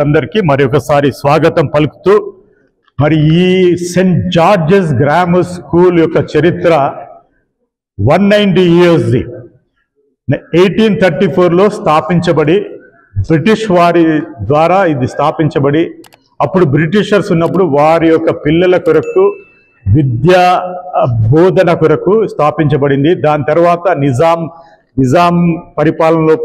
అందరికీ మరొకసారి స్వాగతం పలుకుతూ మరి ఈ సెయింట్ జార్జెస్ గ్రామర్ స్కూల్ యొక్క చరిత్ర 190 years 1834లో స్థాపించబడి బ్రిటిష్ వారి ద్వారా ఇది స్థాపించబడి అప్పుడు బ్రిటిషర్స్ ఉన్నప్పుడు వారి యొక్క పిల్లల కొరకు విద్యా బోధన కొరకు స్థాపించబడింది. దాని తర్వాత నిజాం పరిపాలనలో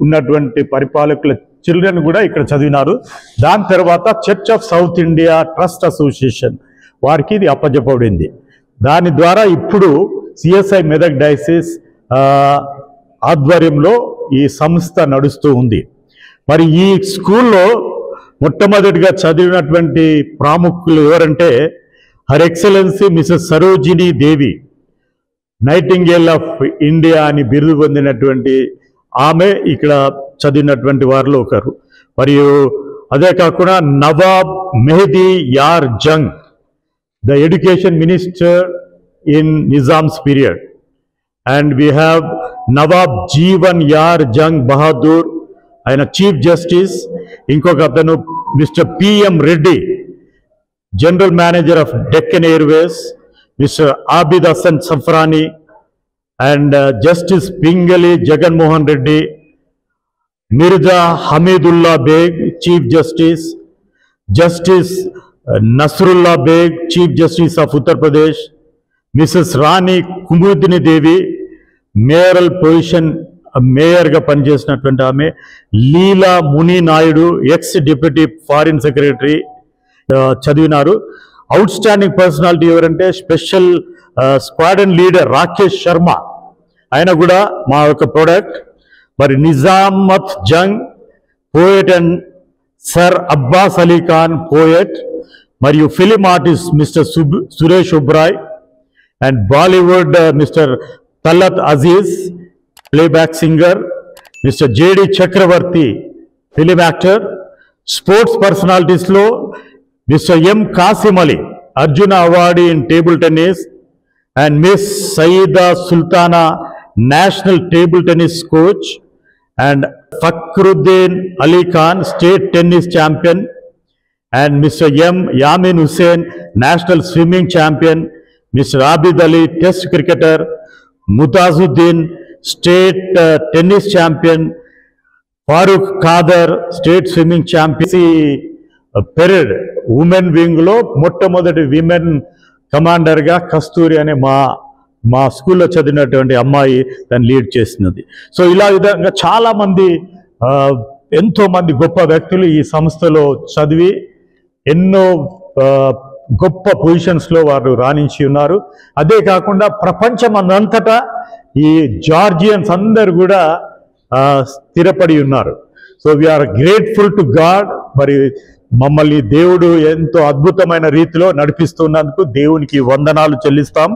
ఉన్నటువంటి పరిపాలకుల చిల్డ్రన్ కూడా ఇక్కడ చదివినారు. దాని తర్వాత church of south India trust association వారికి ఇది అప్పజెప్పబడింది. దాని ద్వారా ఇప్పుడు సిఎస్ఐ మెదక్ డయాసిస్ ఆధ్వర్యంలో ఈ సంస్థ నడుస్తూ ఉంది. మరి ఈ స్కూల్లో మొట్టమొదటిగా చదివినటువంటి ప్రాముఖ్యులు ఎవరంటే her excellency Mrs Sarojini Devi, nightingale of India అని బిరుదు పొందినటువంటి ఆమె ఇక్కడ చదివినటువంటి వారిలో ఒకరు. మరియు అదే కాకుండా Nawab Mehdi Yar Jung, the education minister in Nizam's period. And we have Nawab Jeevan Yar Jung Bahadur, ఆయన చీఫ్ జస్టిస్. ఇంకొక అతను Mr PM Reddy, general manager of Deccan Airways. Mr Abid Hasan Safrani and justice Pingali Jaganmohan Reddy. Mirza Hamidullah Baig, chief justice. Justice Nasrullah Baig, chief justice of Uttar Pradesh. Mrs Rani Kumudini Devi, mayoral position మేయర్గా పనిచేసినటువంటి ఆమె. Leela Muni Naidu, ex deputy foreign secretary చదివినారు. Out standing personality ఎవరంటే special squadron leader Rakesh Sharma, ఆయన కూడా మా యొక్క ప్రోడక్ట్. మరి Nizamat Jung poet and sir Abbas Ali Khan poet. మరియు film artist Mr Suresh Oberoi. And Bollywood Mr Talat Aziz, playback singer. Mr JD Chakravarthy, film actor. Sports పర్సనాలిటీస్లో Mr M Kasim Ali, Arjuna awardee in table tennis. And miss Syeda Sultana, national table tennis coach. And Fakhruddin Ali Khan, state tennis champion. And mister M Yamin Hussain, national swimming champion. Mr Abid Ali, test cricketer. Mutazuddin, state tennis champion. Farooq Khader, state swimming champion. Parade women వింగ్లో మొట్టమొదటి women కమాండర్గా కస్తూరి అనే మా స్కూల్లో చదివినటువంటి అమ్మాయి దాన్ని lead చేసినది. So ఇలా విధంగా చాలామంది ఎంతోమంది గొప్ప వ్యక్తులు ఈ సంస్థలో చదివి ఎన్నో గొప్ప పొజిషన్స్లో వారు రాణించి ఉన్నారు. అదే కాకుండా ప్రపంచం అంతటా ఈ జార్జియన్స్ అందరు కూడా స్థిరపడి ఉన్నారు. So we are grateful to God. మరి మమ్మల్ని దేవుడు ఎంతో అద్భుతమైన రీతిలో నడిపిస్తున్నందుకు దేవునికి వందనాలు చెల్లిస్తాం.